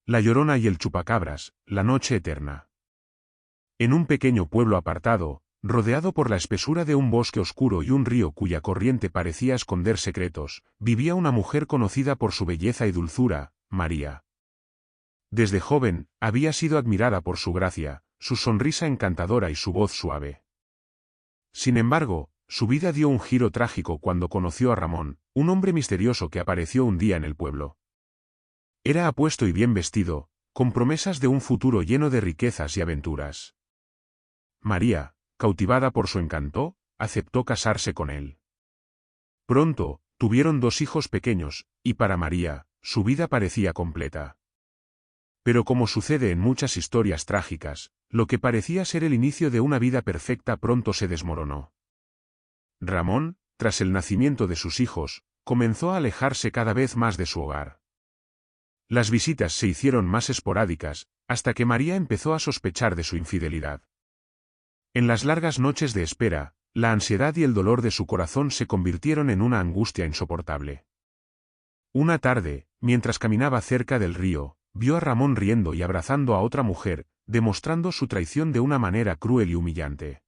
La Llorona y el Chupacabras, la noche eterna. En un pequeño pueblo apartado, rodeado por la espesura de un bosque oscuro y un río cuya corriente parecía esconder secretos, vivía una mujer conocida por su belleza y dulzura, María. Desde joven, había sido admirada por su gracia, su sonrisa encantadora y su voz suave. Sin embargo, su vida dio un giro trágico cuando conoció a Ramón, un hombre misterioso que apareció un día en el pueblo. Era apuesto y bien vestido, con promesas de un futuro lleno de riquezas y aventuras. María, cautivada por su encanto, aceptó casarse con él. Pronto, tuvieron 2 hijos pequeños, y para María, su vida parecía completa. Pero como sucede en muchas historias trágicas, lo que parecía ser el inicio de una vida perfecta pronto se desmoronó. Ramón, tras el nacimiento de sus hijos, comenzó a alejarse cada vez más de su hogar. Las visitas se hicieron más esporádicas, hasta que María empezó a sospechar de su infidelidad. En las largas noches de espera, la ansiedad y el dolor de su corazón se convirtieron en una angustia insoportable. Una tarde, mientras caminaba cerca del río, vio a Ramón riendo y abrazando a otra mujer, demostrando su traición de una manera cruel y humillante.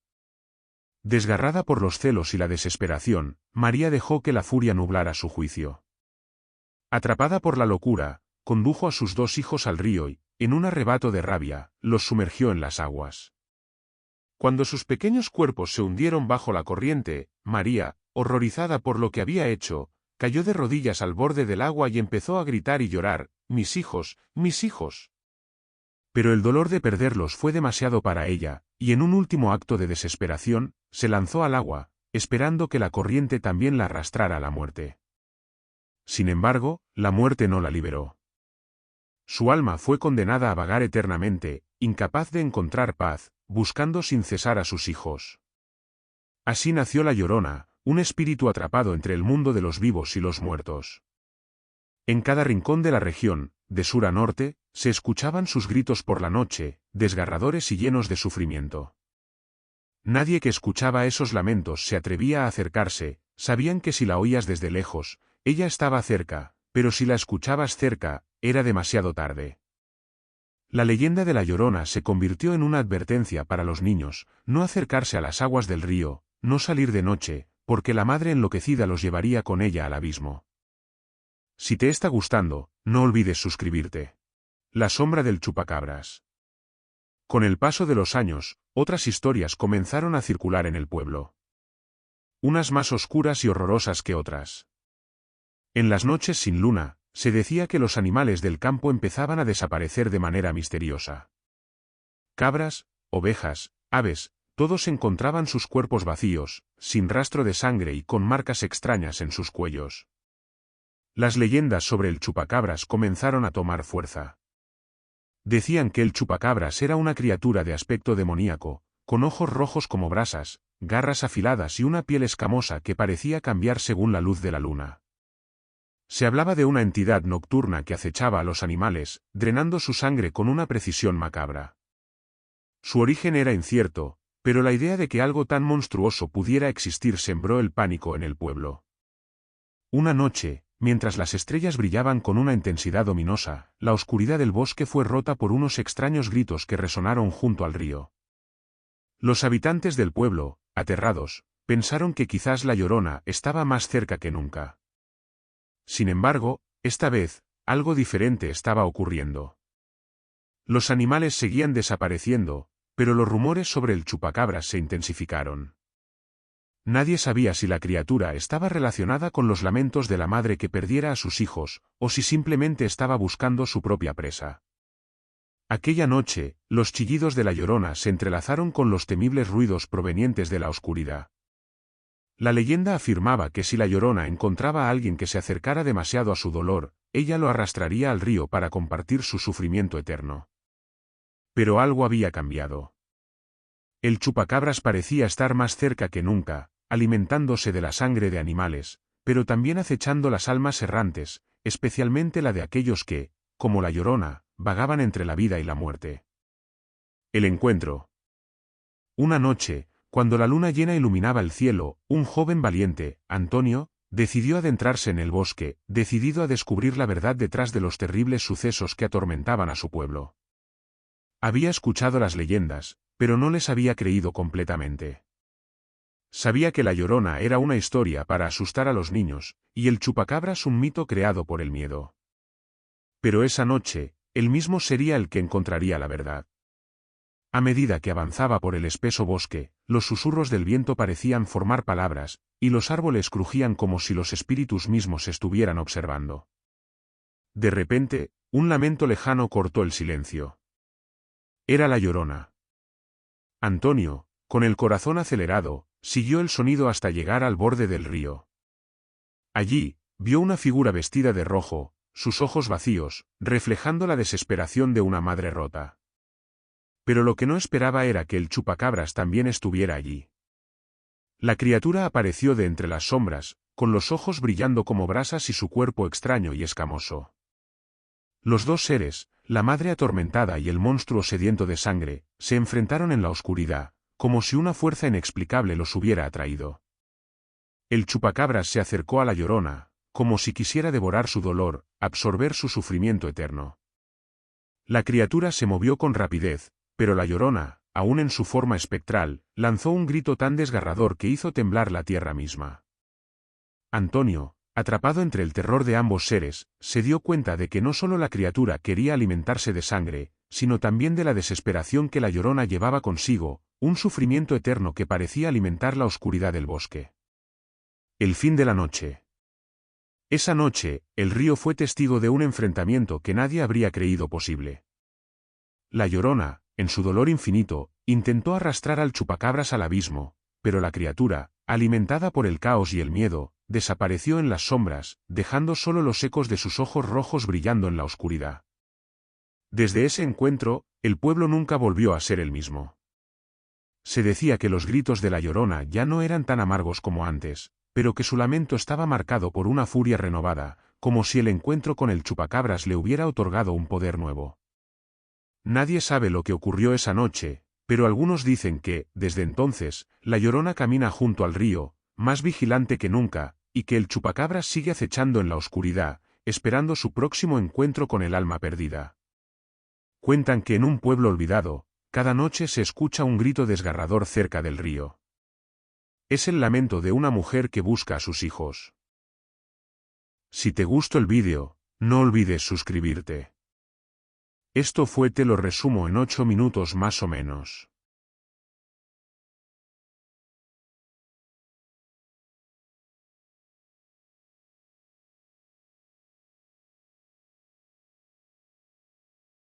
Desgarrada por los celos y la desesperación, María dejó que la furia nublara su juicio. Atrapada por la locura, condujo a sus 2 hijos al río y, en un arrebato de rabia, los sumergió en las aguas. Cuando sus pequeños cuerpos se hundieron bajo la corriente, María, horrorizada por lo que había hecho, cayó de rodillas al borde del agua y empezó a gritar y llorar: «¡Mis hijos, mis hijos!». Pero el dolor de perderlos fue demasiado para ella, y en un último acto de desesperación, se lanzó al agua, esperando que la corriente también la arrastrara a la muerte. Sin embargo, la muerte no la liberó. Su alma fue condenada a vagar eternamente, incapaz de encontrar paz, buscando sin cesar a sus hijos. Así nació la Llorona, un espíritu atrapado entre el mundo de los vivos y los muertos. En cada rincón de la región, de sur a norte, se escuchaban sus gritos por la noche, desgarradores y llenos de sufrimiento. Nadie que escuchaba esos lamentos se atrevía a acercarse, sabían que si la oías desde lejos, ella estaba cerca, pero si la escuchabas cerca, era demasiado tarde. La leyenda de la Llorona se convirtió en una advertencia para los niños: no acercarse a las aguas del río, no salir de noche, porque la madre enloquecida los llevaría con ella al abismo. Si te está gustando, no olvides suscribirte. La sombra del Chupacabras. Con el paso de los años, otras historias comenzaron a circular en el pueblo. Unas más oscuras y horrorosas que otras. En las noches sin luna, se decía que los animales del campo empezaban a desaparecer de manera misteriosa. Cabras, ovejas, aves, todos encontraban sus cuerpos vacíos, sin rastro de sangre y con marcas extrañas en sus cuellos. Las leyendas sobre el Chupacabras comenzaron a tomar fuerza. Decían que el Chupacabras era una criatura de aspecto demoníaco, con ojos rojos como brasas, garras afiladas y una piel escamosa que parecía cambiar según la luz de la luna. Se hablaba de una entidad nocturna que acechaba a los animales, drenando su sangre con una precisión macabra. Su origen era incierto, pero la idea de que algo tan monstruoso pudiera existir sembró el pánico en el pueblo. Una noche, mientras las estrellas brillaban con una intensidad ominosa, la oscuridad del bosque fue rota por unos extraños gritos que resonaron junto al río. Los habitantes del pueblo, aterrados, pensaron que quizás la Llorona estaba más cerca que nunca. Sin embargo, esta vez, algo diferente estaba ocurriendo. Los animales seguían desapareciendo, pero los rumores sobre el Chupacabras se intensificaron. Nadie sabía si la criatura estaba relacionada con los lamentos de la madre que perdiera a sus hijos, o si simplemente estaba buscando su propia presa. Aquella noche, los chillidos de la Llorona se entrelazaron con los temibles ruidos provenientes de la oscuridad. La leyenda afirmaba que si la Llorona encontraba a alguien que se acercara demasiado a su dolor, ella lo arrastraría al río para compartir su sufrimiento eterno. Pero algo había cambiado. El Chupacabras parecía estar más cerca que nunca, alimentándose de la sangre de animales, pero también acechando las almas errantes, especialmente la de aquellos que, como la Llorona, vagaban entre la vida y la muerte. El encuentro. Una noche, cuando la luna llena iluminaba el cielo, un joven valiente, Antonio, decidió adentrarse en el bosque, decidido a descubrir la verdad detrás de los terribles sucesos que atormentaban a su pueblo. Había escuchado las leyendas, pero no les había creído completamente. Sabía que la Llorona era una historia para asustar a los niños, y el chupacabras un mito creado por el miedo. Pero esa noche, él mismo sería el que encontraría la verdad. A medida que avanzaba por el espeso bosque, los susurros del viento parecían formar palabras, y los árboles crujían como si los espíritus mismos estuvieran observando. De repente, un lamento lejano cortó el silencio. Era la Llorona. Antonio, con el corazón acelerado, siguió el sonido hasta llegar al borde del río. Allí, vio una figura vestida de rojo, sus ojos vacíos, reflejando la desesperación de una madre rota. Pero lo que no esperaba era que el chupacabras también estuviera allí. La criatura apareció de entre las sombras, con los ojos brillando como brasas y su cuerpo extraño y escamoso. Los dos seres, la madre atormentada y el monstruo sediento de sangre, se enfrentaron en la oscuridad, como si una fuerza inexplicable los hubiera atraído. El chupacabras se acercó a la Llorona, como si quisiera devorar su dolor, absorber su sufrimiento eterno. La criatura se movió con rapidez, pero la Llorona, aún en su forma espectral, lanzó un grito tan desgarrador que hizo temblar la tierra misma. Antonio, atrapado entre el terror de ambos seres, se dio cuenta de que no solo la criatura quería alimentarse de sangre, sino también de la desesperación que la Llorona llevaba consigo, un sufrimiento eterno que parecía alimentar la oscuridad del bosque. El fin de la noche. Esa noche, el río fue testigo de un enfrentamiento que nadie habría creído posible. La Llorona, en su dolor infinito, intentó arrastrar al chupacabras al abismo, pero la criatura, alimentada por el caos y el miedo, desapareció en las sombras, dejando solo los ecos de sus ojos rojos brillando en la oscuridad. Desde ese encuentro, el pueblo nunca volvió a ser el mismo. Se decía que los gritos de la Llorona ya no eran tan amargos como antes, pero que su lamento estaba marcado por una furia renovada, como si el encuentro con el chupacabras le hubiera otorgado un poder nuevo. Nadie sabe lo que ocurrió esa noche, pero algunos dicen que, desde entonces, la Llorona camina junto al río, más vigilante que nunca, y que el chupacabras sigue acechando en la oscuridad, esperando su próximo encuentro con el alma perdida. Cuentan que en un pueblo olvidado, cada noche se escucha un grito desgarrador cerca del río. Es el lamento de una mujer que busca a sus hijos. Si te gustó el vídeo, no olvides suscribirte. Esto fue Te lo resumo en 8 minutos más o menos.